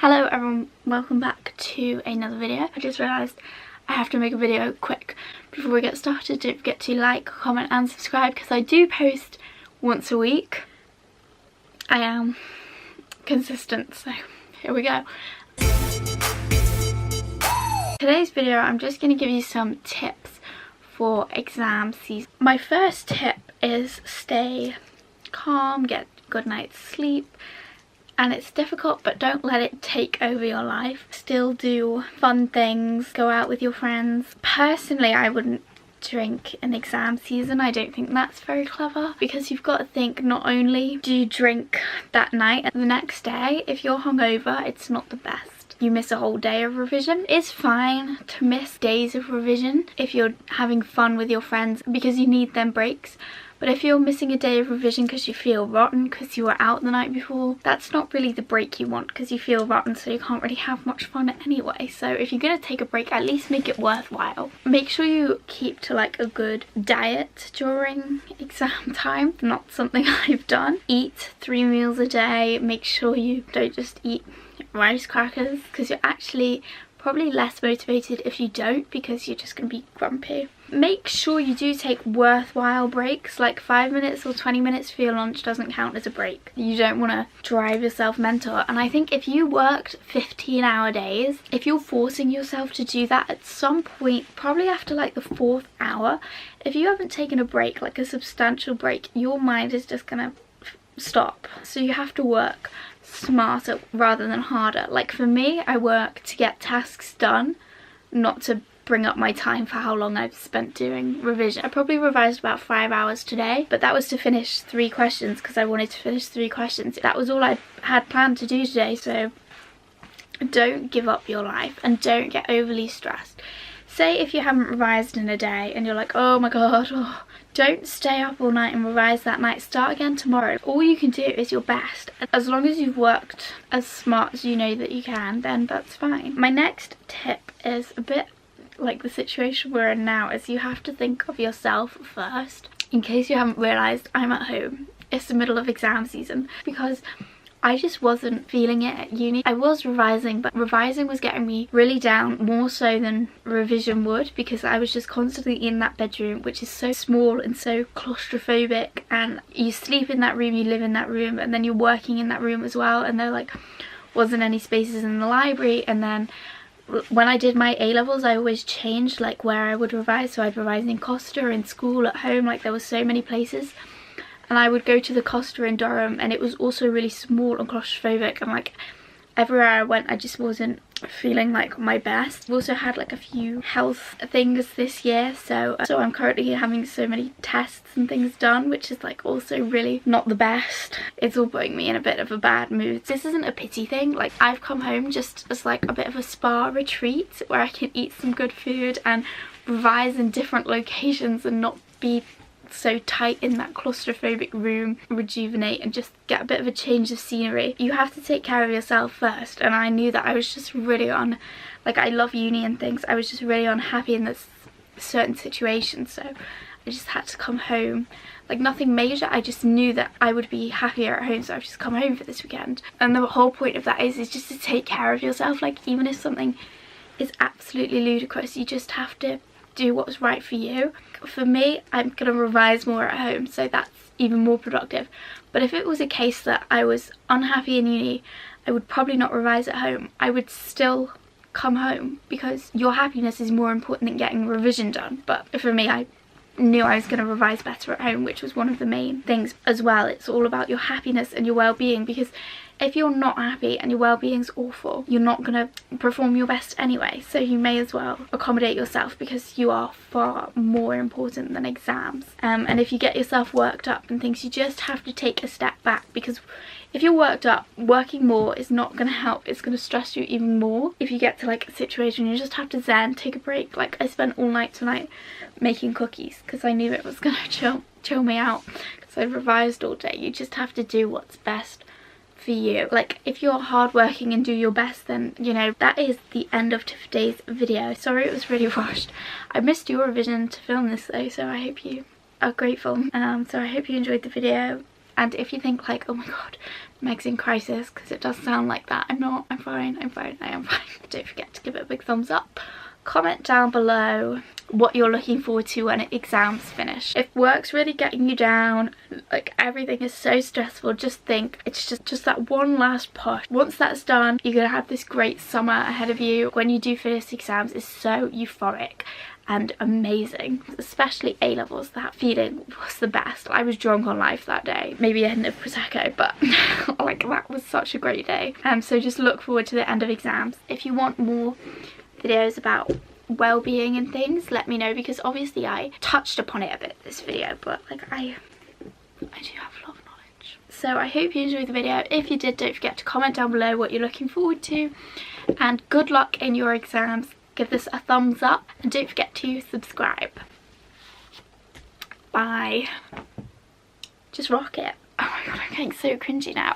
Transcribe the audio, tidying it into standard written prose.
Hello everyone, welcome back to another video. I just realised I have to make a video quick before we get started. Don't forget to like, comment and subscribe because I do post once a week. I am consistent, so here we go. Today's video I'm just going to give you some tips for exam season. My first tip is stay calm, get a good night's sleep. And it's difficult, but don't let it take over your life. Still do fun things, go out with your friends. Personally, I wouldn't drink in exam season. I don't think that's very clever because you've got to think, not only do you drink that night and the next day, if you're hungover, it's not the best. You miss a whole day of revision. It's fine to miss days of revision if you're having fun with your friends because you need them breaks. But if you're missing a day of revision because you feel rotten because you were out the night before, that's not really the break you want because you feel rotten, so you can't really have much fun anyway. So if you're going to take a break, at least make it worthwhile. Make sure you keep to like a good diet during exam time. Not something I've done. Eat 3 meals a day. Make sure you don't just eat rice crackers because you're actually probably less motivated if you don't because you're just going to be grumpy. Make sure you do take worthwhile breaks, like 5 minutes or 20 minutes for your lunch doesn't count as a break. You don't want to drive yourself mental. And I think if you worked 15-hour days, if you're forcing yourself to do that at some point, probably after like the 4th hour, if you haven't taken a break, like a substantial break, your mind is just gonna stop. So you have to work smarter rather than harder. Like for me, I work to get tasks done, not to bring up my time for how long I've spent doing revision. I probably revised about 5 hours today, but that was to finish 3 questions because I wanted to finish 3 questions. That was all I had planned to do today, so don't give up your life and don't get overly stressed. Say if you haven't revised in a day and you're like, oh my god, don't stay up all night and revise that night. Start again tomorrow. All you can do is your best. As long as you've worked as smart as you know that you can, then that's fine. My next tip is a bit like the situation we're in now, is you have to think of yourself first. In case you haven't realised, I'm at home. It's the middle of exam season because I just wasn't feeling it at uni. I was revising, but revising was getting me really down, more so than revision would, because I was just constantly in that bedroom, which is so small and so claustrophobic, and you sleep in that room, you live in that room, and then you're working in that room as well, and there like wasn't any spaces in the library. And then when I did my A-levels, I always changed like where I would revise. So I'd revise in Costa, in school, at home, like there were so many places. And I would go to the Costa in Durham, and it was also really small and claustrophobic, and like everywhere I went I just wasn't feeling like my best. I've also had like a few health things this year, so I'm currently having so many tests and things done, which is like also really not the best. It's all putting me in a bit of a bad mood. This isn't a pity thing, like I've come home just as like a bit of a spa retreat where I can eat some good food and revise in different locations and not be so tight in that claustrophobic room, rejuvenate and just get a bit of a change of scenery. You have to take care of yourself first, and I knew that I was just really like I love uni and things, I was just really unhappy in this certain situation, so I just had to come home. Like nothing major, I just knew that I would be happier at home, so I've just come home for this weekend. And the whole point of that is just to take care of yourself. Like even if something is absolutely ludicrous, you just have to do what's right for you. For me, I'm gonna revise more at home, so that's even more productive. But if it was a case that I was unhappy in uni, I would probably not revise at home. I would still come home because your happiness is more important than getting revision done. But for me, I knew I was going to revise better at home, which was one of the main things as well. It's all about your happiness and your well-being, because if you're not happy and your well-being's awful, you're not going to perform your best anyway. So you may as well accommodate yourself because you are far more important than exams. And if you get yourself worked up and things, you just have to take a step back, because if you're worked up, working more is not going to help. It's going to stress you even more. If you get to like a situation, you just have to zen, take a break. Like I spent all night tonight making cookies because I knew it was going to chill me out because I revised all day. You just have to do what's best for you. Like if you're hardworking and do your best, then you know that is the end of today's video. Sorry it was really rushed. I missed your revision to film this though, so I hope you are grateful. So I hope you enjoyed the video. And if you think like, oh my god, Meg's in crisis, because it does sound like that, I'm not. I'm fine, I am fine. Don't forget to give it a big thumbs up. Comment down below what you're looking forward to when exams finish. If work's really getting you down, like everything is so stressful, just think it's just that one last push. Once that's done, you're gonna have this great summer ahead of you. When you do finish exams, it's so euphoric and amazing, especially A-levels. That feeling was the best. I was drunk on life that day, maybe a hint of Prosecco, but like that was such a great day. So just look forward to the end of exams. If you want more videos about well-being and things, let me know, because obviously I touched upon it a bit this video, but like I do have a lot of knowledge. So I hope you enjoyed the video. If you did, don't forget to comment down below what you're looking forward to, and good luck in your exams. Give this a thumbs up and don't forget to subscribe. Bye. Just rock it. Oh my god, I'm getting so cringy now.